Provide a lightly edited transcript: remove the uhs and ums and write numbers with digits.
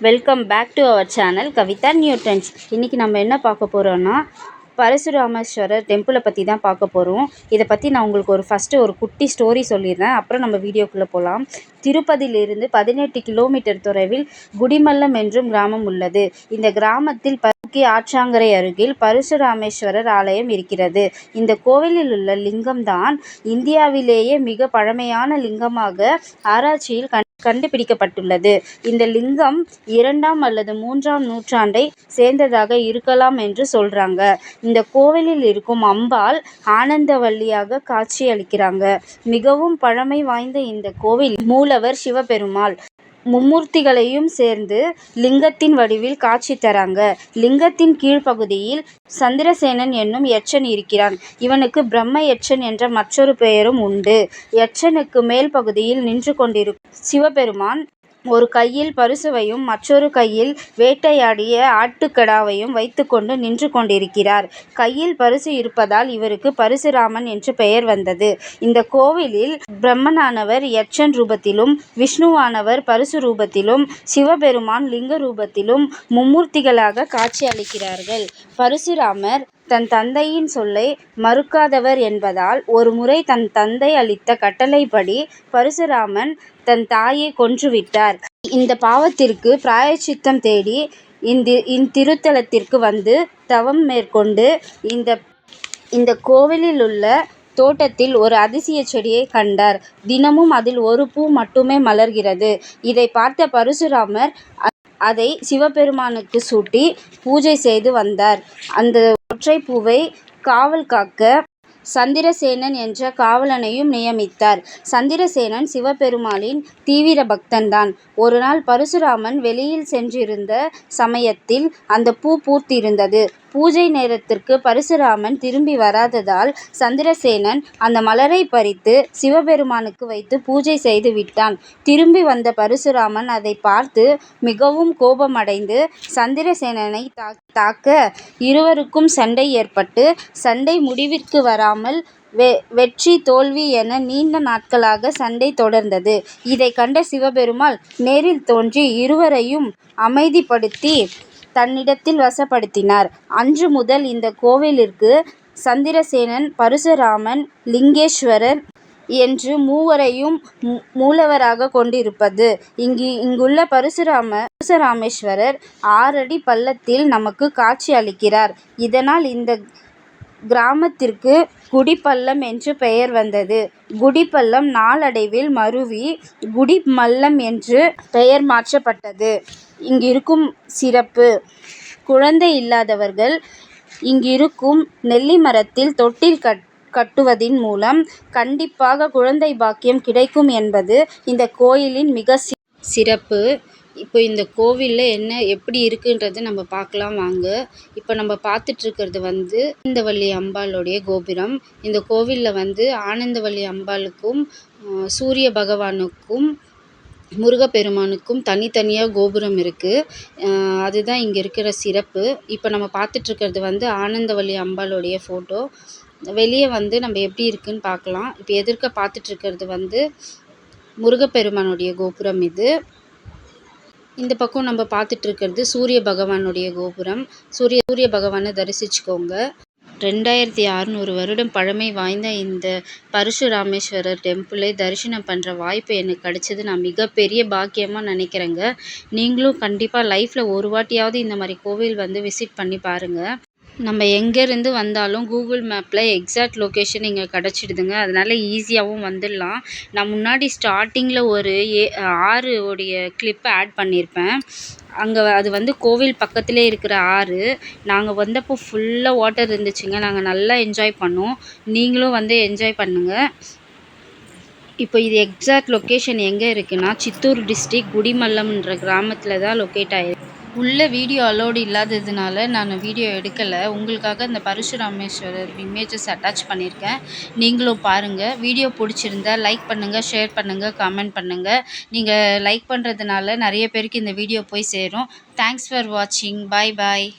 Welcome back to our channel Kavitha new trends. இன்றைக்கி நம்ம என்ன பார்க்க போகிறோன்னா பரசுராமேஸ்வரர் டெம்பிளை பற்றி தான் பார்க்க போகிறோம். இதை பற்றி நான் உங்களுக்கு ஃபஸ்ட்டு ஒரு குட்டி ஸ்டோரி சொல்லிடுறேன், அப்புறம் நம்ம வீடியோக்குள்ளே போகலாம். திருப்பதியிலிருந்து 18 கிலோமீட்டர் தொலைவில் குடிமல்லம் என்றும் கிராமம் உள்ளது. இந்த கிராமத்தில் முக்கிய ஆற்றங்கரை அருகில் பரசுராமேஸ்வரர் ஆலயம் இருக்கிறது. இந்த கோவிலில் உள்ள லிங்கம் தான் இந்தியாவிலேயே மிக பழமையான லிங்கமாக ஆராய்ச்சியில் கண்டுபிடிக்கப்பட்டுள்ளது. இந்த லிங்கம் 2ஆம் அல்லது 3ஆம் நூற்றாண்டை சேர்ந்ததாக இருக்கலாம் என்று சொல்றாங்க. இந்த கோவிலில் இருக்கும் அம்பாள் ஆனந்தவல்லியாக காட்சி அளிக்கிறாங்க. மிகவும் பழமை வாய்ந்த இந்த கோவில் மூலவர் சிவபெருமாள் மும்மூர்த்திகளையும் சேர்ந்து லிங்கத்தின் வடிவில் காட்சி தராங்க. லிங்கத்தின் கீழ்ப்பகுதியில் சந்திரசேனன் என்னும் யட்சன் இருக்கிறான். இவனுக்கு பிரம்ம யட்சன் என்ற மற்றொரு பெயரும் உண்டு. யட்சனுக்கு மேல் பகுதியில் நின்று கொண்டிருக்கும் சிவபெருமான் ஒரு கையில் பருசுவையும் மற்றொரு கையில் வேட்டையாடிய ஆட்டுக்கடாவையும் வைத்துக்கொண்டு நின்று கொண்டிருக்கிறார். கையில் பருசு இருப்பதால் இவருக்கு பரசுராமன் என்று பெயர் வந்தது. இந்த கோவிலில் பிரம்மனானவர் யட்சன் ரூபத்திலும், விஷ்ணுவானவர் பருசு ரூபத்திலும், சிவபெருமான் லிங்க ரூபத்திலும் மும்மூர்த்திகளாக காட்சி அளிக்கிறார்கள். பரசுராமர் தன் தந்தையின் சொல்லை மறுக்காதவர் என்பதால் ஒரு முறை தன் தந்தை அளித்த கட்டளைப்படி பரசுராமன் தன் தாயை கொன்றுவிட்டார். இந்த பாவத்திற்கு பிராயச்சித்தம் தேடி இத்திருத்தலத்திற்கு வந்து தவம் மேற்கொண்டு இந்த கோவிலில் உள்ள தோட்டத்தில் ஒரு அதிசய செடியை கண்டார். தினமும் அதில் ஒரு பூ மட்டுமே மலர்கிறது. இதை பார்த்த பரசுராமர் அதை சிவபெருமானுக்கு சூட்டி பூஜை செய்து வந்தார். அந்த ஒற்றை பூவை காவல் காக்க சந்திரசேனன் என்ற காவலனையும் நியமித்தார். சந்திரசேனன் சிவபெருமானின் தீவிர பக்தன்தான். ஒரு நாள் பரசுராமன் வெளியில் சென்றிருந்த சமயத்தில் அந்த பூ பூத்திருந்தது. பூஜை நேரத்திற்கு பரசுராமன் திரும்பி வராததால் சந்திரசேனன் அந்த மலரை பறித்து சிவபெருமானுக்கு வைத்து பூஜை செய்து விட்டான். திரும்பி வந்த பரசுராமன் அதை பார்த்து மிகவும் கோபமடைந்து சந்திரசேனனை தாக்க இருவருக்கும் சண்டை ஏற்பட்டு சண்டை முடிவிற்கு வராமல் வெற்றி தோல்வி என நீண்ட நாட்களாக சண்டை தொடர்ந்தது. இதை கண்ட சிவபெருமாள் நேரில் தோன்றி இருவரையும் அமைதிப்படுத்தி தன்னிடத்தில் வசப்படுத்தினார். அன்று முதல் இந்த கோவிலிற்கு சந்திரசேனன், பரசுராமன், லிங்கேஸ்வரர் என்று மூவரையும் மூலவராக கொண்டிருப்பது. இங்குள்ள பரசுராமேஸ்வரர் 6 அடி பள்ளத்தில் நமக்கு காட்சி அளிக்கிறார். இதனால் இந்த கிராமத்திற்கு குடிப்பள்ளம் என்று பெயர் வந்தது. குடிப்பள்ளம் நாளடைவில் மருவி குடிமல்லம் என்று பெயர் மாற்றப்பட்டது. இங்கிருக்கும் சிறப்பு: குழந்தை இல்லாதவர்கள் இங்கிருக்கும் நெல்லி மரத்தில் தொட்டில் கட்டுவதின் மூலம் கண்டிப்பாக குழந்தை பாக்கியம் கிடைக்கும் என்பது இந்த கோயிலின் மிக சிறப்பு. இப்போ இந்த கோவிலில் எப்படி இருக்குன்றது நம்ம பார்க்கலாம் வாங்க. இப்போ நம்ம பார்த்துட்ருக்கிறது ஆனந்தவல்லி அம்பாளுடைய கோபுரம். இந்த கோவிலில் ஆனந்தவல்லி அம்பாளுக்கும் சூரிய பகவானுக்கும் முருகப்பெருமானுக்கும் தனித்தனியாக கோபுரம் இருக்குது. அதுதான் இங்கே இருக்கிற சிறப்பு. இப்போ நம்ம பார்த்துட்ருக்கிறது ஆனந்தவல்லி அம்பாளுடைய ஃபோட்டோ. வெளியே நம்ம எப்படி இருக்குன்னு பார்க்கலாம். இப்போ எதிர்க்க பார்த்துட்ருக்கிறது முருகப்பெருமானுடைய கோபுரம். இந்த பக்கம் நம்ம பார்த்துட்ருக்கிறது சூரிய பகவானுடைய கோபுரம். சூரிய பகவானை தரிசிச்சுக்கோங்க. 2600 வருடம் பழமை வாய்ந்த இந்த பரசுராமேஸ்வரர் டெம்பிளை தரிசனம் பண்ணுற வாய்ப்பு எனக்கு கிடைச்சது நான் மிகப்பெரிய பாக்கியமாக நினைக்கிறேங்க. நீங்களும் கண்டிப்பாக லைஃப்பில் ஒரு வாட்டியாவது இந்த மாதிரி கோவில் விசிட் பண்ணி பாருங்கள். நம்ம எங்கேருந்து வந்தாலும் கூகுள் மேப்பில் எக்ஸாக்ட் லொக்கேஷன் இங்கே கிடச்சிடுதுங்க. அதனால் ஈஸியாகவும் வந்துடலாம். நான் முன்னாடி ஸ்டார்டிங்கில் ஒரு ஆறு உடைய கிளிப்பை ஆட் பண்ணியிருப்பேன். அங்கே அது கோவில் பக்கத்திலே இருக்கிற ஆறு. நாங்கள் வந்தப்போ ஃபுல்லாக வாட்டர் இருந்துச்சுங்க. நாங்கள் நல்லா என்ஜாய் பண்ணோம். நீங்களும் என்ஜாய் பண்ணுங்கள். இப்போ இது எக்ஸாக்ட் லொக்கேஷன் எங்கே இருக்குன்னா சித்தூர் டிஸ்ட்ரிக்ட் குடிமல்லம்ன்ற கிராமத்தில் தான் லொக்கேட் ஆகிருக்கு. உள்ள வீடியோ அலோடு இல்லாததுனால நான் வீடியோ எடுக்கலை. உங்களுக்காக இந்த பரசுராமேஸ்வரர் இமேஜஸ் அட்டாச் பண்ணியிருக்கேன். நீங்களும் பாருங்கள். வீடியோ பிடிச்சிருந்தா லைக் பண்ணுங்கள், ஷேர் பண்ணுங்கள், கமெண்ட் பண்ணுங்கள். நீங்கள் லைக் பண்ணுறதுனால நிறைய பேருக்கு இந்த வீடியோ போய் சேரும். தேங்க்ஸ் ஃபார் வாட்சிங். பாய் பாய்.